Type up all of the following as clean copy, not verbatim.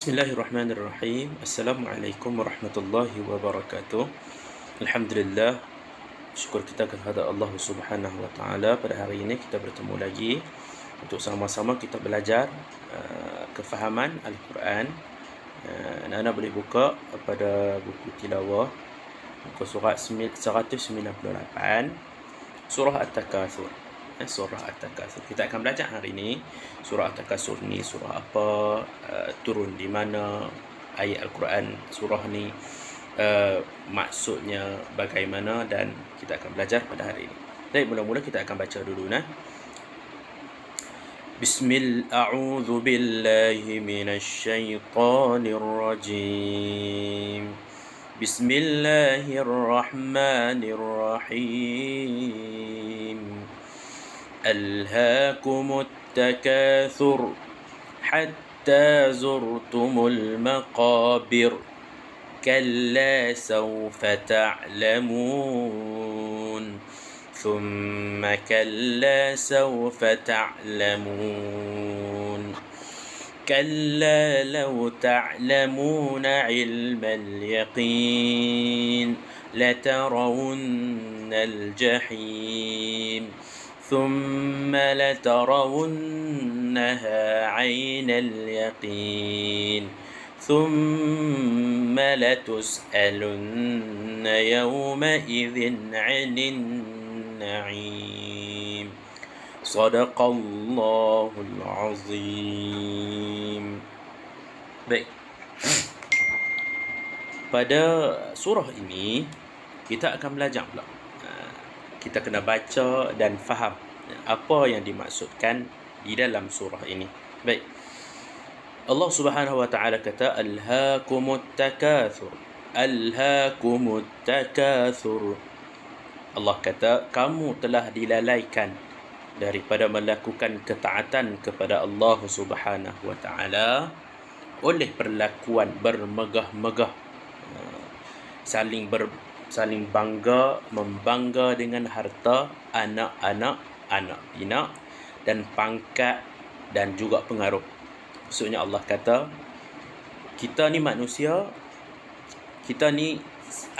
Bismillahirrahmanirrahim. Assalamualaikum warahmatullahi wabarakatuh. Alhamdulillah, syukur kita kepada Allah Subhanahu wa taala. Pada hari ini kita bertemu lagi untuk sama-sama kita belajar kefahaman Al-Quran. Anda boleh buka pada buku tilawah muka surat 198 surah At-Takatsur. Surah At-Takatsur. Kita akan belajar hari ini surah At-Takatsur ni surah apa, turun di mana, ayat Al-Quran surah ni maksudnya bagaimana, dan kita akan belajar pada hari ini. Baik, mula-mula kita akan baca dulu A'udzu billahi minasyaitonir rajim. Bismillahirrahmanirrahim. ألهاكم التكاثر حتى زرتم المقابر كلا سوف تعلمون ثم كلا سوف تعلمون كلا لو تعلمون علم اليقين لترون الجحيم ثم لترونها عين اليقين ثم لتسألن يومئذ عن النعيم صدق الله العظيم. Baik, pada surah ini kita akan belajar pula. Kita kena baca dan faham apa yang dimaksudkan di dalam surah ini. Baik, Allah Subhanahu wa taala kata alhaakumut takatsur. Alhaakumut takatsur. Allah kata kamu telah dilalaikan daripada melakukan ketaatan kepada Allah Subhanahu wa taala oleh perlakuan bermegah-megah, saling bangga, membangga dengan harta, anak-anak, anak pinak, dan pangkat, dan juga pengaruh. Maksudnya Allah kata, kita ni manusia, kita ni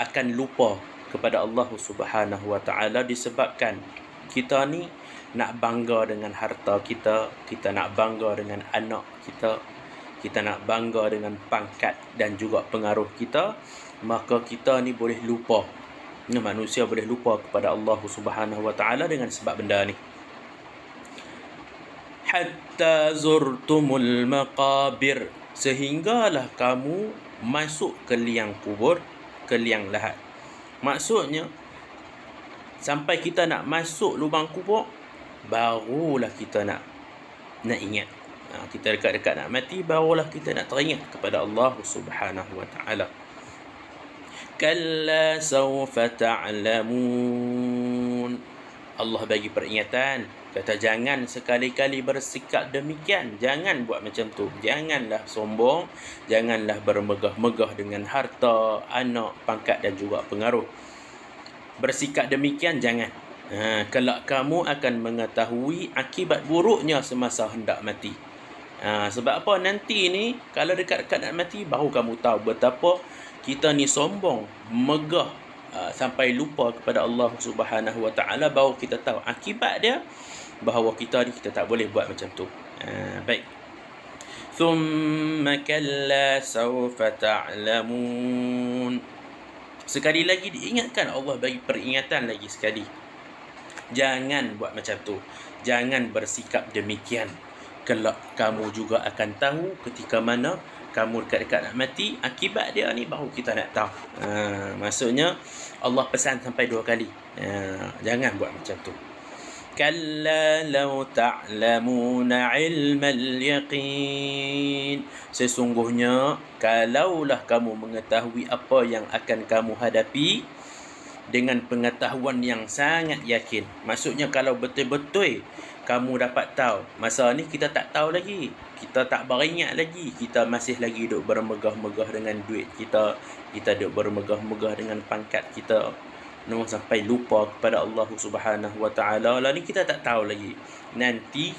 akan lupa kepada Allah Subhanahu wa taala disebabkan kita ni nak bangga dengan harta kita, kita nak bangga dengan anak kita, kita nak bangga dengan pangkat dan juga pengaruh kita, maka kita ni boleh lupa. Manusia boleh lupa kepada Allah Subhanahu wa taala dengan sebab benda ni. Hatta zurtumul maqabir, sehinggalah kamu masuk ke liang kubur, ke liang lahat. Maksudnya sampai kita nak masuk lubang kubur, barulah kita nak ingat. Kita dekat-dekat nak mati, barulah kita nak teringat kepada Allah Subhanahu wa taala. Kalla sawfa ta'lamun. Allah bagi peringatan, kata jangan sekali-kali bersikap demikian, jangan buat macam tu, janganlah sombong, janganlah bermegah-megah dengan harta, anak, pangkat dan juga pengaruh. Bersikap demikian jangan. Kelak kamu akan mengetahui akibat buruknya semasa hendak mati. Sebab apa? Nanti ni kalau dekat-dekat nak mati, baru kamu tahu betapa kita ni sombong, megah, sampai lupa kepada Allah Subhanahu wa taala. Baru kita tahu akibat dia, bahawa kita ni kita tak boleh buat macam tu. Baik. Thumma kalla sawfa ta'lamun. Sekali lagi diingatkan, Allah bagi peringatan lagi sekali. Jangan buat macam tu. Jangan bersikap demikian. Kelak kamu juga akan tahu ketika mana kamu dekat-dekat nak mati, akibat dia ni baru kita nak tahu. Maksudnya Allah pesan sampai 2 kali. Jangan buat macam tu. Kalla law ta'lamuna ilmal yaqin. Sesungguhnya kalaulah kamu mengetahui apa yang akan kamu hadapi dengan pengetahuan yang sangat yakin. Maksudnya kalau betul-betul kamu dapat tahu, masa ni kita tak tahu lagi, kita tak beringat lagi, kita masih lagi duk bermegah-megah dengan duit kita, kita duk bermegah-megah dengan pangkat kita, sampai lupa kepada Allah Subhanahu wa taala. Lah ni kita tak tahu lagi. Nanti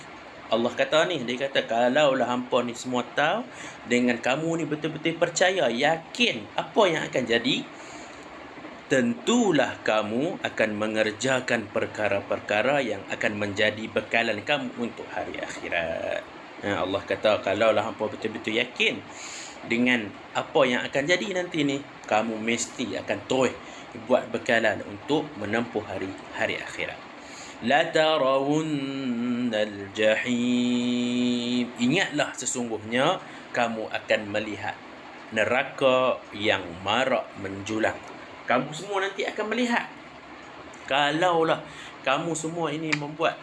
Allah kata ni, dia kata kalaulah hampa ni semua tahu, dengan kamu ni betul-betul percaya, yakin apa yang akan jadi, tentulah kamu akan mengerjakan perkara-perkara yang akan menjadi bekalan kamu untuk hari akhirat. Allah kata kalaulah hampa betul-betul yakin dengan apa yang akan jadi nanti ni, kamu mesti akan terus buat bekalan untuk menempuh hari akhirat. La tarawunnal jahim. Ingatlah sesungguhnya kamu akan melihat neraka yang marak menjulang. Kamu semua nanti akan melihat. Kalaulah kamu semua ini membuat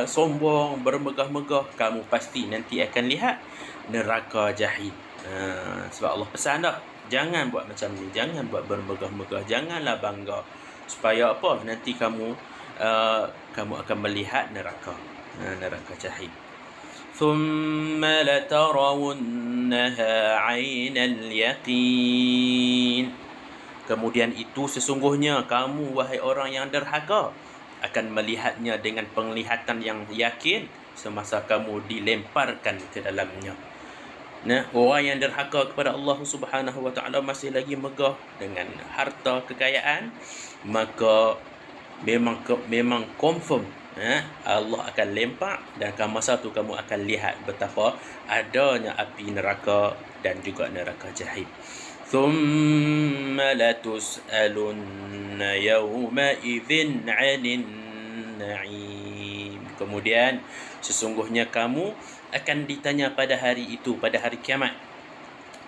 sombong, bermegah-megah, kamu pasti nanti akan lihat neraka jahim. Sebab Allah pesan dah, jangan buat macam ni, jangan buat bermegah-megah, janganlah bangga. Supaya apa? Nanti kamu akan melihat neraka jahim. ثم لترونها عين اليقين. Kemudian itu sesungguhnya kamu, wahai orang yang derhaka, akan melihatnya dengan penglihatan yang yakin semasa kamu dilemparkan ke dalamnya. Nah, orang yang derhaka kepada Allah Subhanahu wa taala masih lagi megah dengan harta kekayaan, maka memang confirm Allah akan lempar, dan masa tu kamu akan lihat betapa adanya api neraka dan juga neraka jahim. ثُمَّ لَتُسْأَلُنَّ يَوْمَئِذٍ عَنِ النَّعِيمِ. Kemudian sesungguhnya kamu akan ditanya pada hari itu, pada hari kiamat,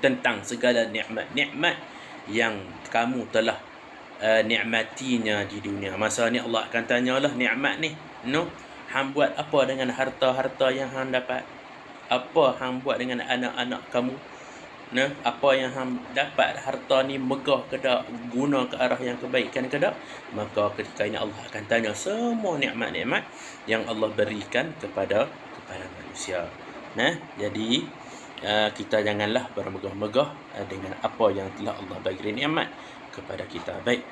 tentang segala nikmat-nikmat yang kamu telah nikmatinya di dunia. Masa ni Allah akan tanyalah nikmat ni, hang buat apa dengan harta-harta yang hang dapat? Apa hang buat dengan anak-anak kamu? Apa yang hang dapat harta ni megah ke tak, guna ke arah yang kebaikan ke tak? Maka ketika ini Allah akan tanya semua nikmat-nikmat yang Allah berikan kepada manusia. Jadi kita janganlah bermegah-megah dengan apa yang telah Allah bagi nikmat kepada kita. Baik,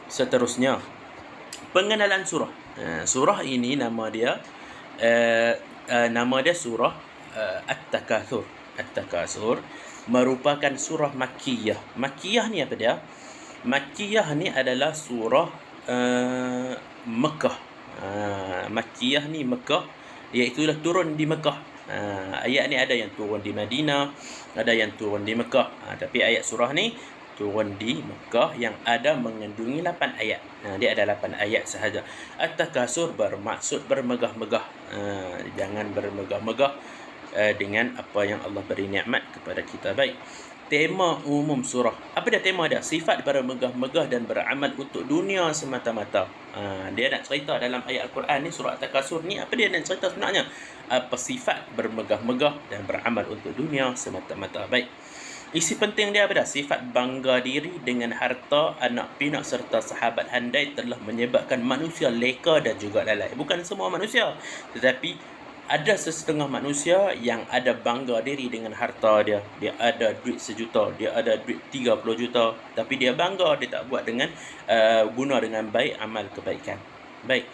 seterusnya pengenalan surah. Surah ini nama dia surah At-Takatsur. At-Takatsur merupakan surah Makkiyah. Makkiyah ni apa dia? Makkiyah ni adalah surah Mekah. Makkiyah ni Mekah, iaitu turun di Mekah. Ayat ni ada yang turun di Madinah, ada yang turun di Mekah. Tapi ayat surah ni turun di Mekah yang ada mengandungi 8 ayat. Dia ada 8 ayat sahaja. At-Takatsur bermaksud bermegah-megah. Jangan bermegah-megah dengan apa yang Allah beri nikmat kepada kita. Baik, tema umum surah. Apa dia tema dia? Sifat bermegah-megah dan beramal untuk dunia semata-mata. Dia nak cerita dalam ayat Al-Quran ni, surah At-Takatsur ni, apa dia nak cerita sebenarnya? Apa sifat bermegah-megah dan beramal untuk dunia semata-mata. Baik, isi penting dia apa dah? Sifat bangga diri dengan harta, anak pinak serta sahabat handai telah menyebabkan manusia leka dan juga lalai. Bukan semua manusia, tetapi ada sesetengah manusia yang ada bangga diri dengan harta dia. Dia ada duit 1 juta, dia ada duit 30 juta, tapi dia bangga, dia tak buat dengan guna dengan baik amal kebaikan. Baik,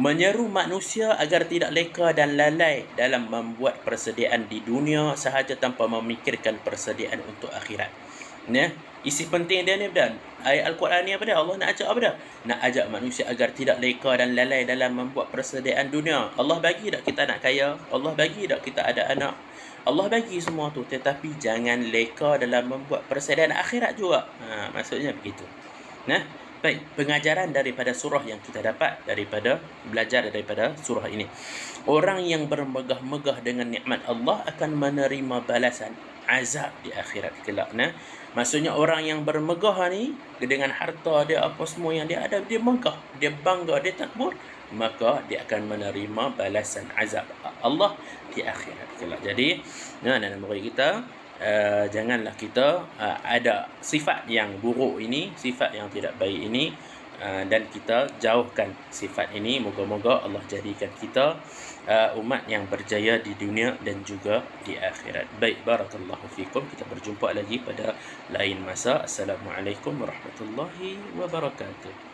menyeru manusia agar tidak leka dan lalai dalam membuat persediaan di dunia sahaja tanpa memikirkan persediaan untuk akhirat. Isi penting dia ni dan ayat Al-Quran ni apa dia? Allah nak ajak apa dia? Nak ajak manusia agar tidak leka dan lalai dalam membuat persediaan dunia. Allah bagi tak kita nak kaya? Allah bagi tak kita ada anak? Allah bagi semua tu, tetapi jangan leka dalam membuat persediaan akhirat juga. Maksudnya begitu. Baik, pengajaran daripada surah yang kita dapat belajar daripada surah ini. Orang yang bermegah-megah dengan nikmat Allah akan menerima balasan azab di akhirat kelak. Maksudnya orang yang bermegah ni dengan harta dia, apa semua yang dia ada, dia megah, dia bangga, dia takbur, maka dia akan menerima balasan azab Allah di akhirat kelak. Jadi, anak-anak murid kita, janganlah kita ada sifat yang buruk ini, sifat yang tidak baik ini, dan kita jauhkan sifat ini. Moga-moga Allah jadikan kita umat yang berjaya di dunia dan juga di akhirat. Baik, barakallahu fikum. Kita berjumpa lagi pada lain masa. Assalamualaikum warahmatullahi wabarakatuh.